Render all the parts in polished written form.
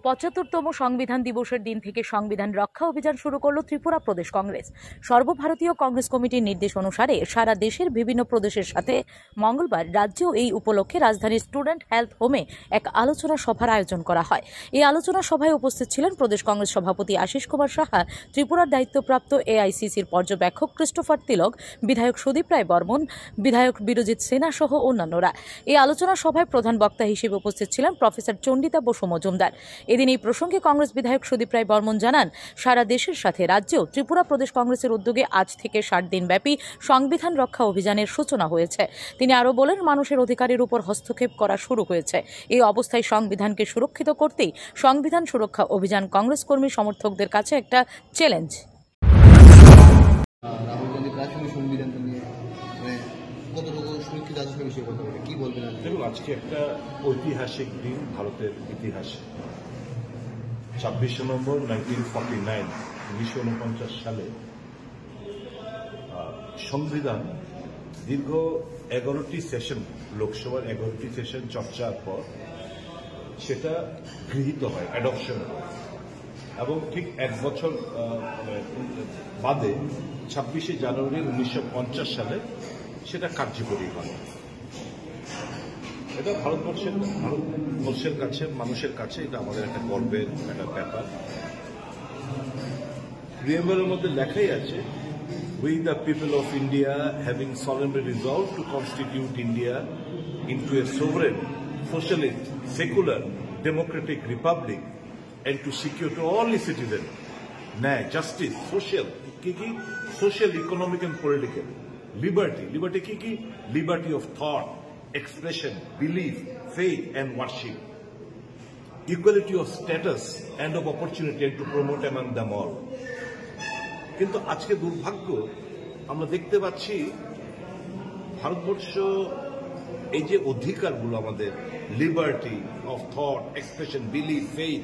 ৭৫তম সংবিধান দিবসের দিন থেকে সংবিধান রক্ষা অভিযান শুরু করল ত্রিপুরা প্রদেশ কংগ্রেস। সর্বভারতীয় কংগ্রেস কমিটির নির্দেশ অনুসারে সারা দেশের বিভিন্ন প্রদেশের সাথে মঙ্গলবার রাজ্যেও এই উপলক্ষে রাজধানীর স্টুডেন্ট হেলথ হোমে এক আলোচনা সভার আয়োজন করা হয়। এই আলোচনা সভায় উপস্থিত ছিলেন প্রদেশ কংগ্রেস সভাপতি আশিস কুমার সাহা, ত্রিপুরার দায়িত্বপ্রাপ্ত এআইসিসির পর্যবেক্ষক ক্রিস্টোফার তিলক, বিধায়ক সুদীপ রায় বর্মন, বিধায়ক বিরজিৎ সিনহা সহ অন্যান্যরা। এই আলোচনা সভায় প্রধান বক্তা হিসেবে উপস্থিত ছিলেন প্রফেসর চন্ডিতা বসু মজুমদার। এদিন এই প্রসঙ্গে কংগ্রেস বিধায়ক সুদীপ রায় বর্মন জানান, সারা দেশের সাথে রাজ্যেও ত্রিপুরা প্রদেশ কংগ্রেসের উদ্যোগে আজ থেকে 60 দিন ব্যাপী সংবিধান রক্ষা অভিযানের সূচনা হয়েছে। তিনি আরও বলেন, মানুষের অধিকারের উপর হস্তক্ষেপ করা শুরু হয়েছে। এই অবস্থায় সংবিধানকে সুরক্ষিত করতেই সংবিধান সুরক্ষা অভিযান কংগ্রেস কর্মী সমর্থকদের কাছে একটা চ্যালেঞ্জ। দেখুন, আজকে একটা ঐতিহাসিক দিন ভারতের ইতিহাসে। 26 নভেম্বর 1949 সালে সংবিধান দীর্ঘ 11টি সেশন, লোকসভার 11টি সেশন চর্চার পর সেটা গৃহীত হয়, অ্যাডপশন হয়, এবং ঠিক এক বছর বাদে 26শে জানুয়ারি 1950 সেটা কার্যকরী হয়। এটা ভারতবর্ষের কাছে, মানুষের কাছে এটা আমাদের একটা গর্বের একটা ব্যাপার। প্রিয়াম্বলের মধ্যে লেখাই আছে, We the people of India having solemnly resolved to constitute India into a sovereign, socialist, secular, democratic republic and to secure to all its citizens justice, social, economic and political liberty liberty of thought, expression, belief, faith and worship, equality of status and of opportunity and to promote among them all. কিন্তু আজকে দুর্ভাগ্য, আমরা দেখতে পাচ্ছি ভারতবর্ষ এই যে অধিকারগুলো আমাদের, liberty of thought, expression, belief, faith,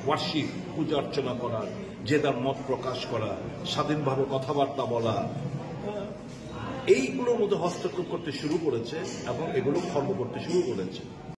worship, পূজা অর্চনা করা, যে তার মত প্রকাশ করা, স্বাধীনভাবে কথাবার্তা বলা, এইগুলোর মধ্যে হস্তক্ষেপ করতে শুরু করেছে এবং এগুলো খর্ব করতে শুরু করেছে।